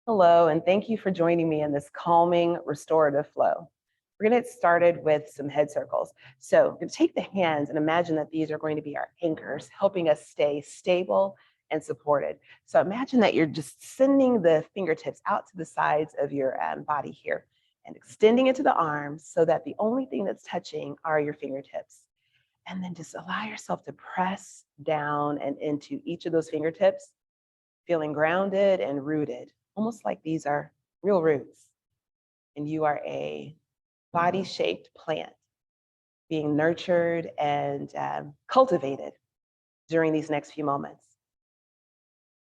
Hello, and thank you for joining me in this calming restorative flow. We're going to get started with some head circles. So we're going to take the hands and imagine that these are going to be our anchors, helping us stay stable and supported. So imagine that you're just sending the fingertips out to the sides of your body here and extending it to the arms so that the only thing that's touching are your fingertips. And then just allow yourself to press down and into each of those fingertips, feeling grounded and rooted, almost like these are real roots. And you are a body-shaped plant being nurtured and cultivated during these next few moments.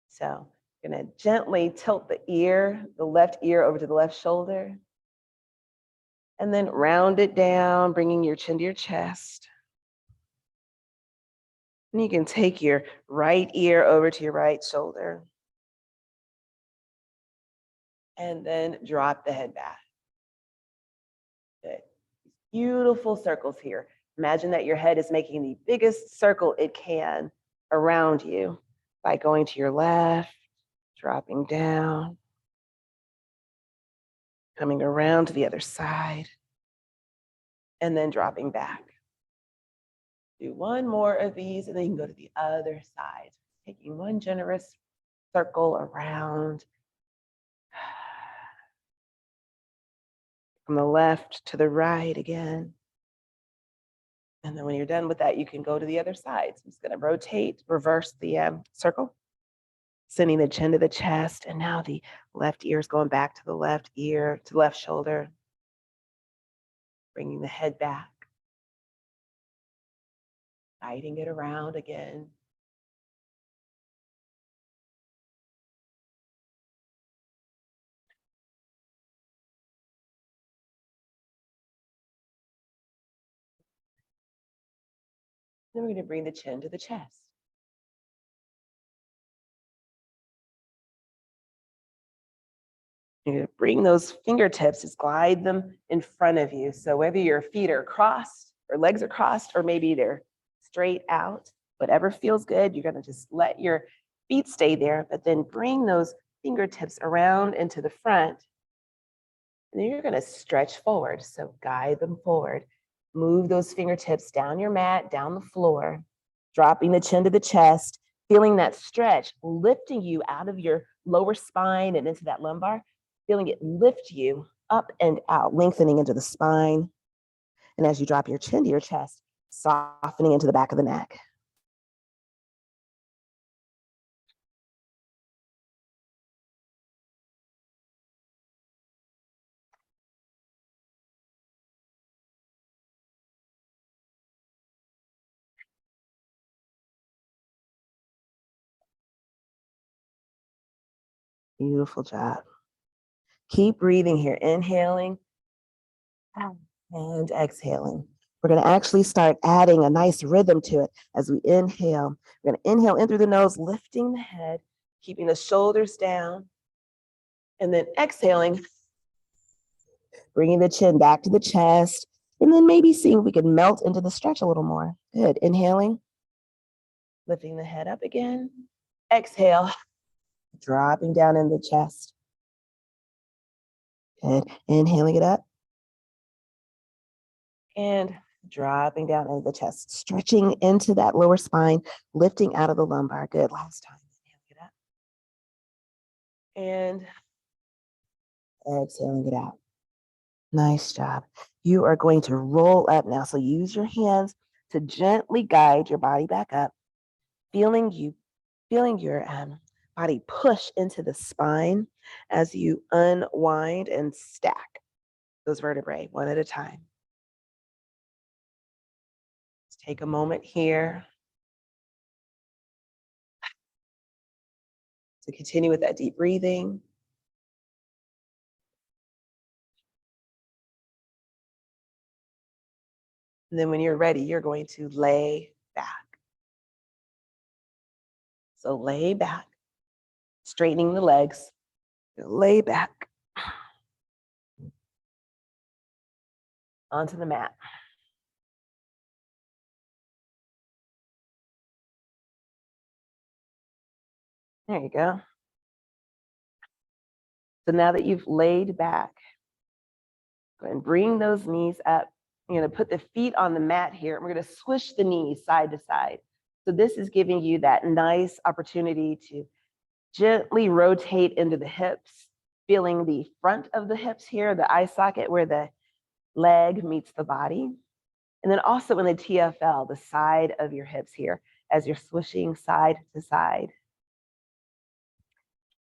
So I'm gonna gently tilt the left ear over to the left shoulder, and then round it down, bringing your chin to your chest. And you can take your right ear over to your right shoulder, and then drop the head back. Good. Beautiful circles here. Imagine that your head is making the biggest circle it can around you by going to your left, dropping down, coming around to the other side, and then dropping back. Do one more of these, and then you can go to the other side. Taking one generous circle around from the left to the right again. And then when you're done with that, you can go to the other side. So I'm just going to rotate, reverse the circle, sending the chin to the chest. And now the left ear is going back to the left ear, to the left shoulder, bringing the head back, guiding it around again. Then we're going to bring the chin to the chest. You're going to bring those fingertips, just glide them in front of you. So whether your feet are crossed or legs are crossed, or maybe they're straight out, whatever feels good, you're going to just let your feet stay there, but then bring those fingertips around into the front. And then you're going to stretch forward. So guide them forward. Move those fingertips down your mat, down the floor, dropping the chin to the chest, feeling that stretch, lifting you out of your lower spine and into that lumbar, feeling it lift you up and out, lengthening into the spine. And as you drop your chin to your chest, softening into the back of the neck. Beautiful job. Keep breathing here, inhaling and exhaling. We're going to actually start adding a nice rhythm to it as we inhale. We're going to inhale in through the nose, lifting the head, keeping the shoulders down, and then exhaling, bringing the chin back to the chest, and then maybe seeing if we can melt into the stretch a little more. Good. Inhaling, lifting the head up again. Exhale, dropping down in the chest. Good. Inhaling it up. And dropping down into the chest, stretching into that lower spine, lifting out of the lumbar. Good. Last time. Inhaling it up. And exhaling it out. Nice job. You are going to roll up now. So use your hands to gently guide your body back up, feeling your body push into the spine as you unwind and stack those vertebrae one at a time. Let's take a moment here to continue with that deep breathing. And then when you're ready, you're going to lay back. So lay back, straightening the legs, lay back onto the mat. There you go. So now that you've laid back, go ahead and bring those knees up. You're going to put the feet on the mat here. And we're going to swish the knees side to side. So this is giving you that nice opportunity to gently rotate into the hips, feeling the front of the hips here, the eye socket where the leg meets the body. And then also in the TFL, the side of your hips here, as you're swishing side to side.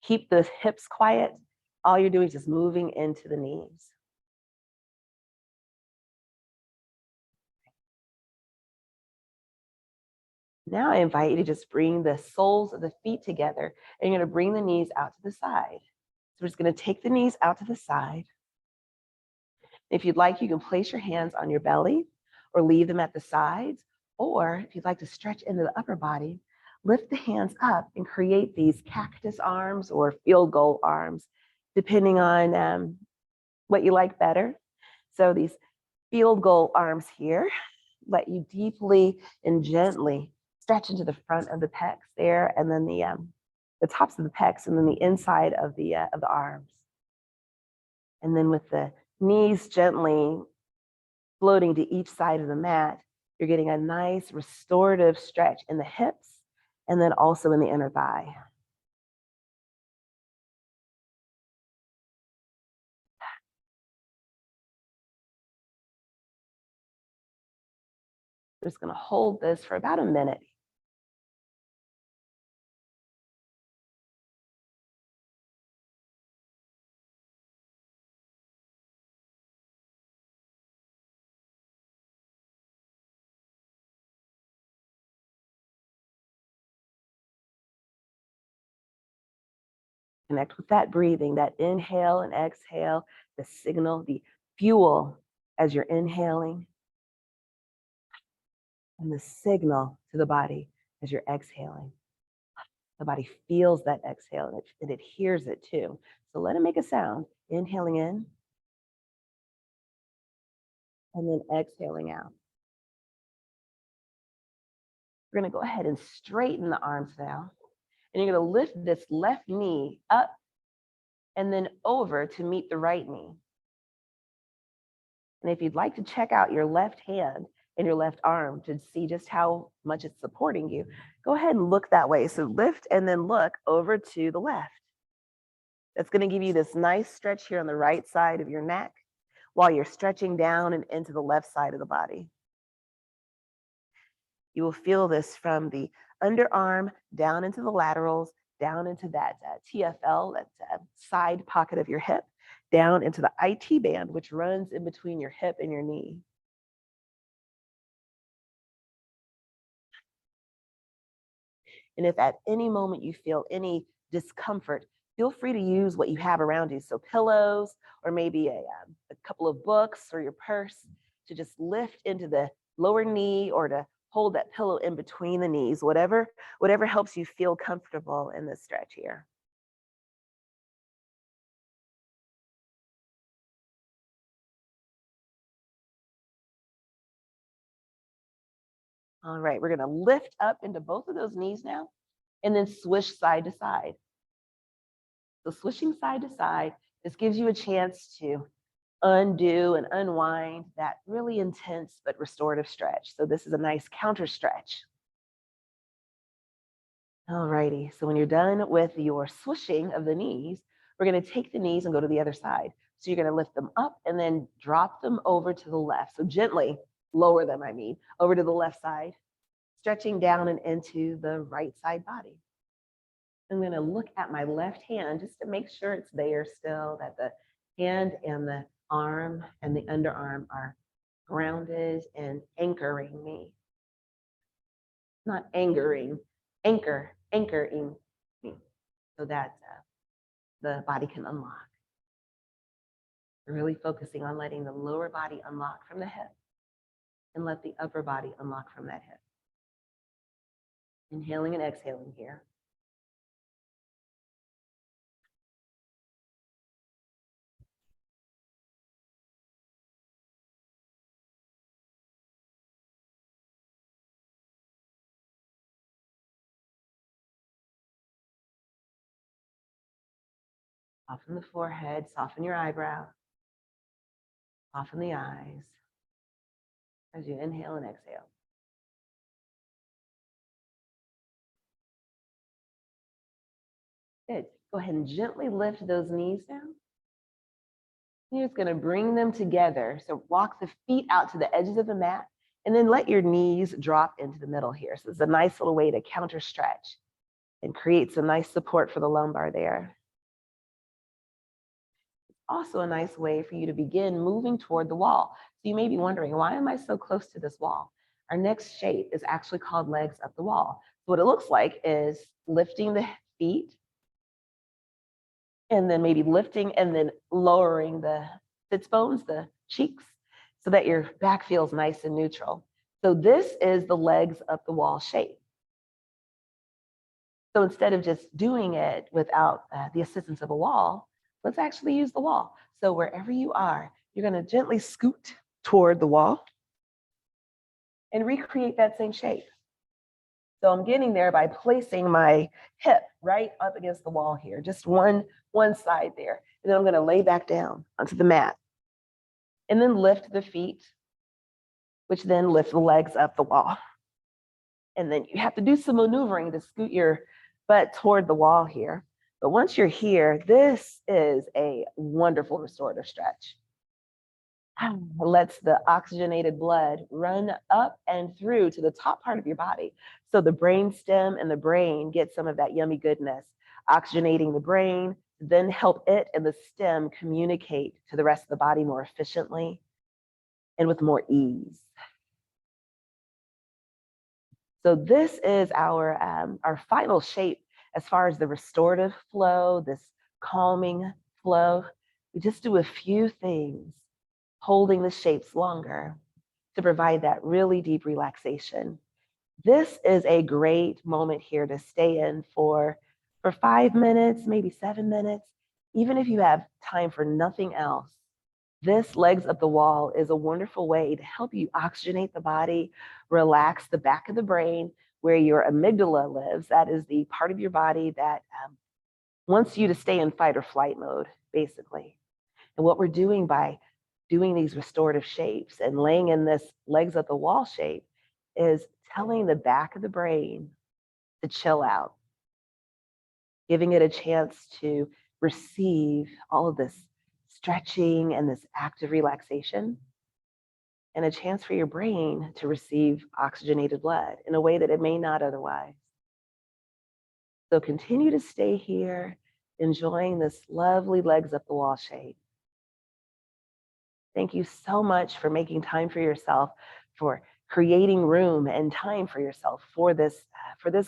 Keep the hips quiet. All you're doing is just moving into the knees. Now I invite you to just bring the soles of the feet together, and you're going to bring the knees out to the side. So we're just going to take the knees out to the side. If you'd like, you can place your hands on your belly or leave them at the sides. Or if you'd like to stretch into the upper body, lift the hands up and create these cactus arms or field goal arms, depending on what you like better. So these field goal arms here let you deeply and gently stretch into the front of the pecs there, and then the tops of the pecs, and then the inside of the arms. And then with the knees gently floating to each side of the mat, you're getting a nice restorative stretch in the hips and then also in the inner thigh. We're just going to hold this for about a minute. Connect with that breathing, that inhale and exhale, the signal, the fuel as you're inhaling, and the signal to the body as you're exhaling. The body feels that exhale and it hears it too. So let it make a sound. Inhaling in and then exhaling out. We're going to go ahead and straighten the arms now. And you're going to lift this left knee up and then over to meet the right knee. And if you'd like to check out your left hand and your left arm to see just how much it's supporting you, go ahead and look that way. So lift and then look over to the left. That's going to give you this nice stretch here on the right side of your neck while you're stretching down and into the left side of the body. You will feel this from the underarm down into the laterals, down into that TFL, that side pocket of your hip, down into the IT band, which runs in between your hip and your knee. And if at any moment you feel any discomfort, feel free to use what you have around you. So pillows, or maybe a couple of books or your purse, to just lift into the lower knee or to hold that pillow in between the knees, whatever helps you feel comfortable in this stretch here. All right, we're going to lift up into both of those knees now and then swish side to side. So swishing side to side, this gives you a chance to undo and unwind that really intense but restorative stretch. So this is a nice counter stretch. All righty, so when you're done with your swishing of the knees, we're going to take the knees and go to the other side. So you're going to lift them up and then drop them over to the left. So gently lower them, over to the left side, stretching down and into the right side body. I'm going to look at my left hand just to make sure it's there still, that the hand and the arm and the underarm are grounded and anchoring me. Not angering, anchoring me, so that the body can unlock. We're really focusing on letting the lower body unlock from the hip and let the upper body unlock from that hip. Inhaling and exhaling here. Soften the forehead, soften your eyebrow, soften the eyes as you inhale and exhale. Good. Go ahead and gently lift those knees down. You're just going to bring them together. So walk the feet out to the edges of the mat and then let your knees drop into the middle here. So it's a nice little way to counter stretch and create some nice support for the lumbar there. Also a nice way for you to begin moving toward the wall. So you may be wondering, why am I so close to this wall? Our next shape is actually called legs up the wall. So what it looks like is lifting the feet and then maybe lifting and then lowering the sits bones, the cheeks, so that your back feels nice and neutral. So this is the legs up the wall shape. So instead of just doing it without the assistance of a wall, let's actually use the wall. So wherever you are, you're going to gently scoot toward the wall and recreate that same shape. So I'm getting there by placing my hip right up against the wall here, just one side there. And then I'm going to lay back down onto the mat and then lift the feet, which then lift the legs up the wall. And then you have to do some maneuvering to scoot your butt toward the wall here. But once you're here, this is a wonderful restorative stretch. It lets the oxygenated blood run up and through to the top part of your body. So the brain stem and the brain get some of that yummy goodness, oxygenating the brain, then help it and the stem communicate to the rest of the body more efficiently and with more ease. So this is our final shape as far as the restorative flow, this calming flow. We just do a few things, holding the shapes longer to provide that really deep relaxation. This is a great moment here to stay in for 5 minutes, maybe 7 minutes, even if you have time for nothing else. This legs up the wall is a wonderful way to help you oxygenate the body, relax the back of the brain where your amygdala lives. That is the part of your body that wants you to stay in fight or flight mode, basically. And what we're doing by doing these restorative shapes and laying in this legs up the wall shape is telling the back of the brain to chill out, giving it a chance to receive all of this stretching and this active relaxation, and a chance for your brain to receive oxygenated blood in a way that it may not otherwise. So continue to stay here, enjoying this lovely legs up the wall shape. Thank you so much for making time for yourself, for creating room and time for yourself for this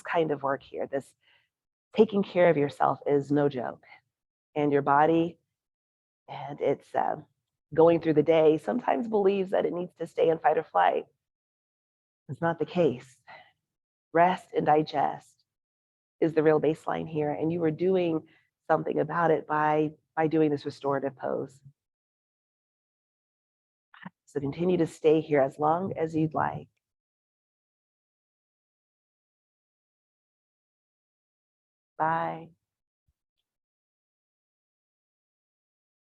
kind of work here. This taking care of yourself is no joke. And your body, and it's going through the day, sometimes believes that it needs to stay in fight or flight. It's not the case. Rest and digest is the real baseline here. And you are doing something about it by doing this restorative pose. So continue to stay here as long as you'd like. Bye.